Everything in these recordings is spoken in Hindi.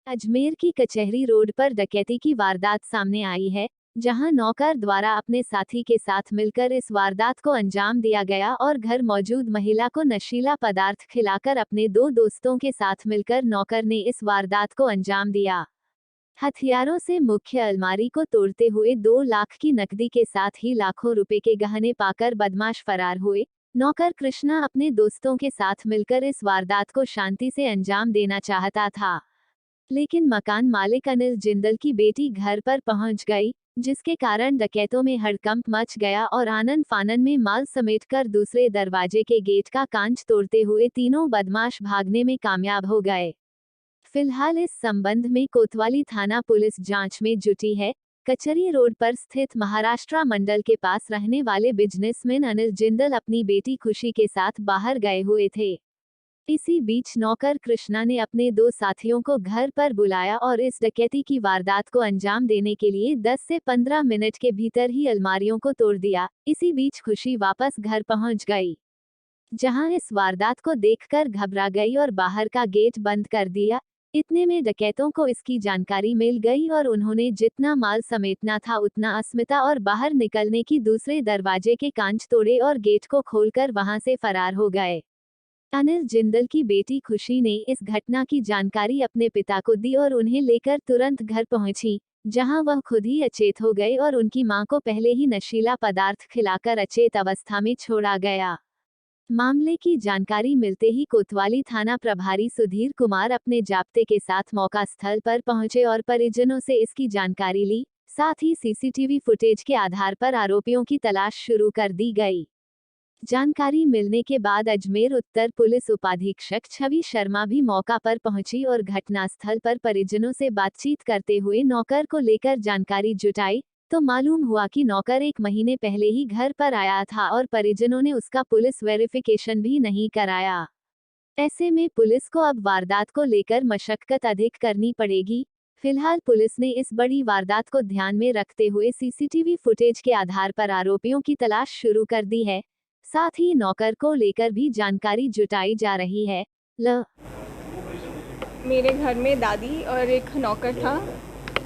अजमेर की कचहरी रोड पर डकैती की वारदात सामने आई है, जहां नौकर द्वारा अपने साथी के साथ मिलकर इस वारदात को अंजाम दिया गया और घर मौजूद महिला को नशीला पदार्थ खिलाकर अपने दो दोस्तों के साथ मिलकर नौकर ने इस वारदात को अंजाम दिया। हथियारों से मुख्य अलमारी को तोड़ते हुए 2 लाख की नकदी के साथ ही लाखों रुपए के गहने पाकर बदमाश फरार हुए। नौकर कृष्णा अपने दोस्तों के साथ मिलकर इस वारदात को शांति से अंजाम देना चाहता था, लेकिन मकान मालिक अनिल जिंदल की बेटी घर पर पहुंच गई, जिसके कारण डकैतों में हड़कंप मच गया और आनन फानन में माल समेटकर दूसरे दरवाजे के गेट का कांच तोड़ते हुए तीनों बदमाश भागने में कामयाब हो गए। फिलहाल इस संबंध में कोतवाली थाना पुलिस जांच में जुटी है। कचहरी रोड पर स्थित महाराष्ट्र मंडल के पास रहने वाले बिजनेसमैन अनिल जिंदल अपनी बेटी खुशी के साथ बाहर गए हुए थे। इसी बीच नौकर कृष्णा ने अपने 2 साथियों को घर पर बुलाया और इस डकैती की वारदात को अंजाम देने के लिए 10 से 15 मिनट के भीतर ही अलमारियों को तोड़ दिया। इसी बीच खुशी वापस घर पहुंच गई, जहां इस वारदात को देखकर घबरा गई और बाहर का गेट बंद कर दिया। इतने में डकैतों को इसकी जानकारी मिल गई और उन्होंने जितना माल समेटना था उतना अस्मिता और बाहर निकलने की दूसरे दरवाजे के कांच तोड़े और गेट को खोलकर वहां से फरार हो गए। अनिल जिंदल की बेटी खुशी ने इस घटना की जानकारी अपने पिता को दी और उन्हें लेकर तुरंत घर पहुंची, जहां वह खुद ही अचेत हो गए और उनकी मां को पहले ही नशीला पदार्थ खिलाकर अचेत अवस्था में छोड़ा गया। मामले की जानकारी मिलते ही कोतवाली थाना प्रभारी सुधीर कुमार अपने जाप्ते के साथ मौका स्थल पर पहुंचे और परिजनों से इसकी जानकारी ली। साथ ही सीसीटीवी फुटेज के आधार पर आरोपियों की तलाश शुरू कर दी गई। जानकारी मिलने के बाद अजमेर उत्तर पुलिस उपाधीक्षक छवि शर्मा भी मौका पर पहुंची और घटनास्थल पर परिजनों से बातचीत करते हुए नौकर को लेकर जानकारी जुटाई, तो मालूम हुआ कि नौकर 1 महीने पहले ही घर पर आया था और परिजनों ने उसका पुलिस वेरिफिकेशन भी नहीं कराया। ऐसे में पुलिस को अब वारदात को लेकर मशक्कत अधिक करनी पड़ेगी। फिलहाल पुलिस ने इस बड़ी वारदात को ध्यान में रखते हुए सीसीटीवी फुटेज के आधार पर आरोपियों की तलाश शुरू कर दी है। साथ ही नौकर को लेकर भी जानकारी जुटाई जा रही है। मेरे घर में दादी और एक नौकर था।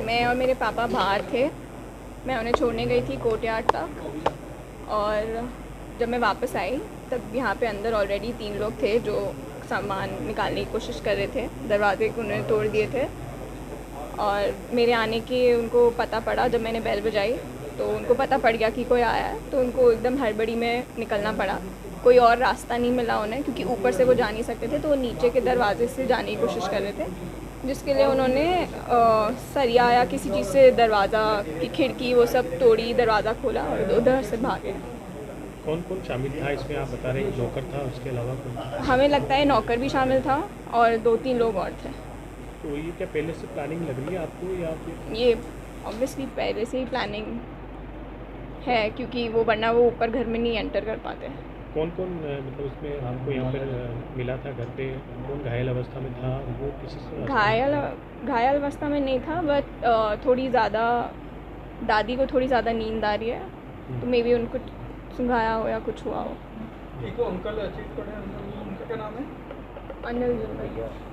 मैं और मेरे पापा बाहर थे। मैं उन्हें छोड़ने गई थी कोर्टयार्ड तक, और जब मैं वापस आई तब यहाँ पे अंदर ऑलरेडी 3 लोग थे जो सामान निकालने की कोशिश कर रहे थे। दरवाजे को उन्होंने तोड़ दिए थे और मेरे आने की उनको पता पड़ा। जब मैंने बेल बजाई तो उनको पता पड़ गया कि कोई आया है, तो उनको एकदम हड़बड़ी में निकलना पड़ा। कोई और रास्ता नहीं मिला उन्हें, क्योंकि ऊपर से वो जा नहीं सकते थे, तो वो नीचे के दरवाजे से जाने की कोशिश कर रहे थे, जिसके लिए उन्होंने सरिया या किसी चीज़ से दरवाज़ा की खिड़की वो सब तोड़ी, दरवाज़ा खोला और उधर से भागे। कौन कौन शामिल था इसमें? आप बता रहे हैं नौकर था, उसके अलावा कौन? हमें लगता है नौकर भी शामिल था और 2-3 लोग और थे। तो ये क्या पहले से प्लानिंग लग रही है आपको, या फिर? ये ऑब्वियसली पहले से ही प्लानिंग है, क्योंकि वो वरना वो ऊपर घर में नहीं एंटर कर पाते। कौन कौन मतलब उसमें आपको यहाँ पर मिला था घर पे? कौन घायल अवस्था में था? वो किसी घायल अवस्था में नहीं था, बट थोड़ी ज़्यादा दादी को थोड़ी ज़्यादा नींद आ रही है, तो मे बी उनको सुंघाया हो या कुछ हुआ हो। एक अंकल अचेत पड़े, उनका क्या नाम है? अनिल जिंदल।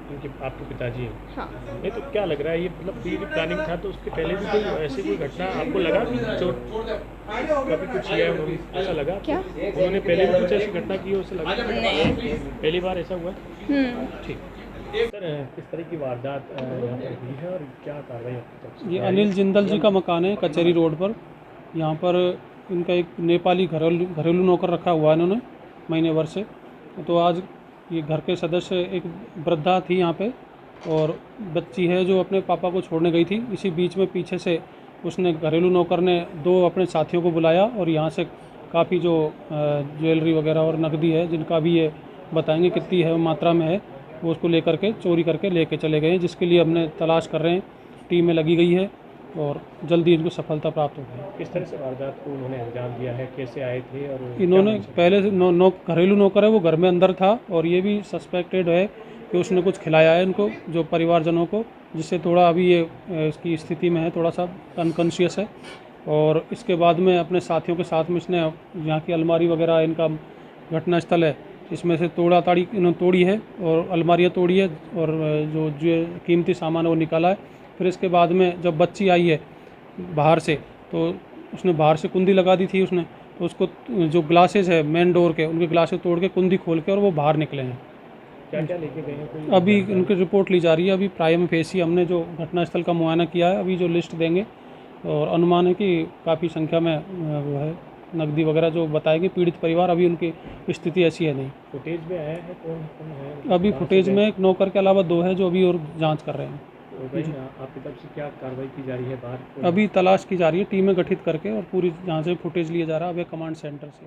उनके आपके पिताजी हैं? हाँ। नहीं, तो क्या लग रहा है ये मतलब प्री प्लानिंग था, तो उसके पहले भी कोई ऐसी कोई घटना आपको लगा कि चोट कभी कुछ किया है उन्होंने, ऐसा लगा? क्या उन्होंने पहले भी कुछ ऐसी घटना की हो, उसे लगा? नहीं, पहली बार ऐसा हुआ? ठीक। सर, किस तरह की वारदात यहाँ पर हुई है और क्या कार्रवाई आपकी तरफ से? ये अनिल जिंदल जी का मकान है कचहरी रोड पर। यहाँ पर इनका एक नेपाली घरेलू नौकर रखा हुआ है इन्होंने महीने भर से। तो आज ये घर के सदस्य, एक वृद्धा थी यहाँ पे और बच्ची है जो अपने पापा को छोड़ने गई थी। इसी बीच में पीछे से उसने घरेलू नौकर ने 2 अपने साथियों को बुलाया और यहाँ से काफ़ी जो ज्वेलरी वगैरह और नकदी है, जिनका भी ये बताएंगे कितनी है मात्रा में है, वो उसको लेकर के चोरी करके लेके चले गए हैं, जिसके लिए हमने तलाश कर रहे हैं। टीमें लगी गई है और जल्दी इनको सफलता प्राप्त हो गई। किस तरह से वारदात को उन्होंने अंजाम दिया है, कैसे आए थे? और इन्होंने पहले से घरेलू नौकर है, वो घर में अंदर था और ये भी सस्पेक्टेड है कि उसने कुछ खिलाया है इनको, जो परिवारजनों को, जिससे थोड़ा अभी ये इसकी स्थिति में है, थोड़ा सा अनकॉन्शियस है। और इसके बाद में अपने साथियों के साथ में इसने यहाँ की अलमारी वगैरह, इनका घटनास्थल है इसमें से ताड़ी इन्होंने तोड़ी है और अलमारियाँ तोड़ी है और जो कीमती सामान है वो निकाला है। फिर इसके बाद में जब बच्ची आई है बाहर से, तो उसने बाहर से कुंडी लगा दी थी उसने, तो उसको जो ग्लासेस है मेन डोर के, उनके ग्लासेस तोड़ के कुंडी खोल के और वो बाहर निकले हैं। क्या क्या लेके गए हैं कोई? अभी उनकी रिपोर्ट ली जा रही है। अभी प्राइम फेसी हमने जो घटनास्थल का मुआयना किया है, अभी जो लिस्ट देंगे और अनुमान है कि काफ़ी संख्या में वो है नकदी वगैरह जो बताएगी पीड़ित परिवार। अभी उनकी स्थिति ऐसी है नहीं। फुटेज में आया है कौन कौन है? अभी फुटेज में एक नौकर के अलावा 2 है जो अभी और जांच कर रहे हैं। तो भाई आपकी तरफ से क्या कार्रवाई की जा रही है बाहर? अभी तलाश की जा रही है, टीमें गठित करके और पूरी जहाँ से फुटेज लिया जा रहा है। अब कमांड सेंटर से